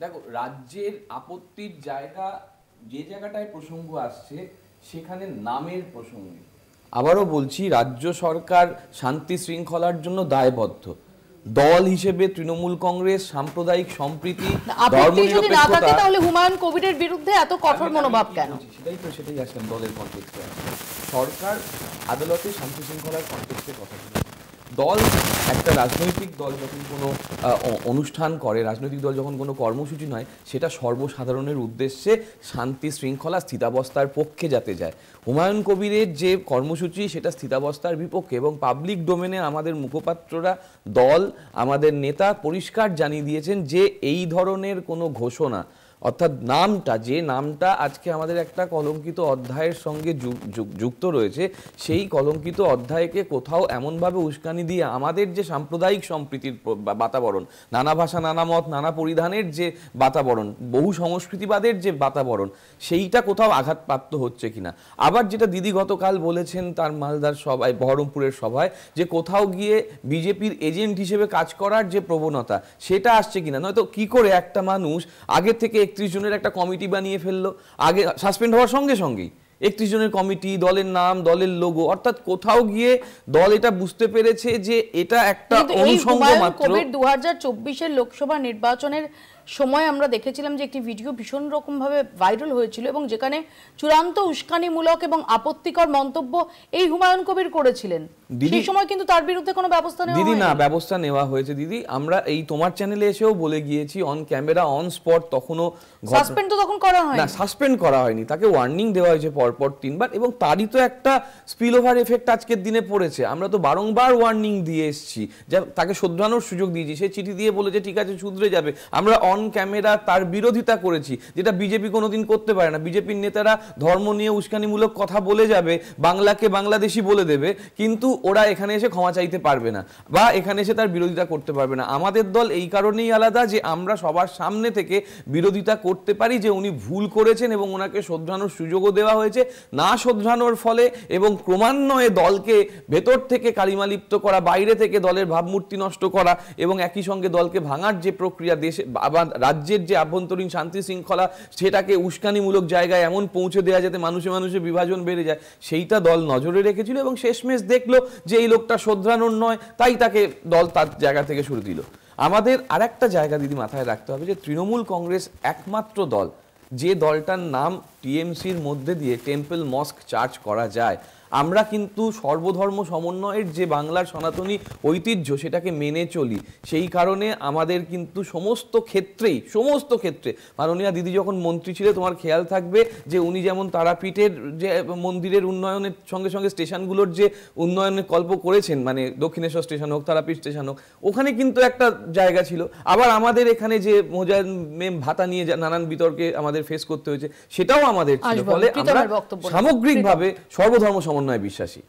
দেখো, রাজ্যের আপত্তির জায়গা যে জায়গাটায় প্রসঙ্গ আসছে সেখানে নামের প্রসঙ্গে আবারও বলছি, রাজ্য সরকার শান্তি শৃঙ্খলার জন্য দায়বদ্ধ। দল হিসেবে তৃণমূল কংগ্রেস সাম্প্রদায়িক সম্প্রীতি, ধর্মনিরপেক্ষতা, তাহলে হুমায়ুন কবিরের বিরুদ্ধে এত কঠোর মনোভাব কেন? সেটাই আসলাম দলের কনটেক্সটে। সরকার আদালতে শান্তি শৃঙ্খলার কনটেক্সটে কথা বলে। দল, একটা রাজনৈতিক দল যখন কোনো অনুষ্ঠান করে, রাজনৈতিক দল যখন কোনো কর্মসূচি নয়, সেটা সর্বসাধারণের উদ্দেশ্যে শান্তি শৃঙ্খলা স্থিতাবস্থার পক্ষে যাতে যায়। হুমায়ুন কবিরের যে কর্মসূচি সেটা স্থিতাবস্থার বিপক্ষে, এবং পাবলিক ডোমেনে আমাদের মুখপাত্ররা, দল, আমাদের নেতা পরিষ্কার জানিয়ে দিয়েছেন যে এই ধরনের কোনো ঘোষণা, অর্থাৎ নামটা, যে নামটা আজকে আমাদের একটা কলঙ্কিত অধ্যায়ের সঙ্গে যুক্ত রয়েছে, সেই কলঙ্কিত অধ্যায়কে কোথাও এমনভাবে উস্কানি দিয়ে আমাদের যে সাম্প্রদায়িক সম্প্রীতির বাতাবরণ, নানা ভাষা, নানা মত, নানা পরিধানের যে বাতাবরণ, বহু সংস্কৃতিবাদের যে বাতাবরণ, সেইটা কোথাও আঘাতপ্রাপ্ত হচ্ছে কিনা। আবার যেটা দিদি গতকাল বলেছেন তার মালদার সভায়, বহরমপুরের সভায়, যে কোথাও গিয়ে বিজেপির এজেন্ট হিসেবে কাজ করার যে প্রবণতা, সেটা আসছে কিনা। নয়তো কি করে একটা মানুষ আগে থেকে 31 জনের একটা কমিটি বানিয়ে ফেললো, আগে সাসপেন্ড হওয়ার সঙ্গে সঙ্গেই 31 জনের কমিটি, দলের নাম, দলের লোগো, অর্থাৎ কোথাও গিয়ে দল এটা বুঝতে পেরেছে যে এটা একটা অনুষঙ্গ মাত্র। 2024-এর লোকসভা নির্বাচনের সময় আমরা দেখেছিলাম যে একটি ভিডিও ভীষণ রকম ভাবে ভাইরাল হয়েছিল, এবং যেখানে চূড়ান্ত উস্কানিমূলক এবং আপত্তিকর মন্তব্য এই হুমায়ুন কবির করেছিলেন। সেই সময় কিন্তু তার বিরুদ্ধে কোনো ব্যবস্থা নেওয়া হয়নি। দিদি, না, ব্যবস্থা নেওয়া হয়েছে দিদি। আমরা এই তোমার চ্যানেলে এসেও বলে গিয়েছি, অন ক্যামেরা, অন স্পট। তখনও সাসপেন্ড তো তখন করা হয়নি। না, সাসপেন্ড করা হয়নি, তাকে ওয়ার্নিং দেওয়া হয়েছে পরপর 3 বার, এবং তারই তো একটা স্পিল ওভার এফেক্ট আজকের দিনে পড়েছে। আমরা তো বারংবার ওয়ার্নিং দিয়ে এসেছি, যা তাকে শুধরানোর সুযোগ দিয়েছি। সে চিঠি দিয়ে বলেছে ঠিক আছে, শুধরে যাবে। আমরা অন ক্যামেরা তার বিরোধিতা করেছি, যেটা বিজেপি কোনোদিন করতে পারে না। বিজেপির নেতারা ধর্ম নিয়ে উস্কানিমূলক কথা বলে যাবে, বাংলাকে বাংলাদেশি বলে দেবে, কিন্তু ওরা এখানে এসে ক্ষমা চাইতে পারবে না, বা এখানে এসে তার বিরোধিতা করতে পারবে না। আমাদের দল এই কারণেই আলাদা যে আমরা সবার সামনে থেকে বিরোধিতা করতে পারি যে উনি ভুল করেছেন, এবং ওনাকে শোধরানোর সুযোগও দেওয়া হয়েছে। না শোধরানোর ফলে এবং ক্রমান্বয়ে দলকে ভেতর থেকে কালিমালিপ্ত করা, বাইরে থেকে দলের ভাবমূর্তি নষ্ট করা, এবং একই সঙ্গে দলকে ভাঙার যে প্রক্রিয়া, দেশে রাজ্যের যে আভ্যন্তরীণ শান্তি শৃঙ্খলা, সেটাকে উস্কানিমূলক জায়গায় এমন পৌঁছে দেওয়া যাতে মানুষে মানুষে বিভাজন বেড়ে যায়, সেইটা দল নজরে রেখেছিল। এবং শেষমেশ দেখলো যে এই লোকটা শোধরানোর নয়, তাই তাকে দল তার জায়গা থেকে সরিয়ে দিল। আমাদের আরেকটা জায়গা দিদি মাথায় রাখতে হবে, যে তৃণমূল কংগ্রেস একমাত্র দল, যে দলটার নাম টিএমসির মধ্যে দিয়ে টেম্পল মস্ক চার্চ করা যায়। আমরা কিন্তু সর্বধর্ম সমন্বয়ের যে বাংলার সনাতনী ঐতিহ্য, সেটাকে মেনে চলি। সেই কারণে আমাদের কিন্তু সমস্ত ক্ষেত্রে মাননীয়া দিদি যখন মন্ত্রী ছিল, তোমার খেয়াল থাকবে যে উনি যেমন তারাপীঠের যে মন্দিরের উন্নয়নের সঙ্গে সঙ্গে স্টেশনগুলোর যে উন্নয়নের কল্প করেছেন, মানে দক্ষিণেশ্বর স্টেশন হোক, তারাপীঠ স্টেশন হোক, ওখানে কিন্তু একটা জায়গা ছিল। আবার আমাদের এখানে যে মোজায়েন মেম ভাতা নিয়ে নানান বিতর্কে আমাদের ফেস করতে হয়েছে, সেটাও আমাদের ছিল। ফলে আমরা সামগ্রিকভাবে সর্বধর্ম সমন্বয়ে বিশ্বাসী।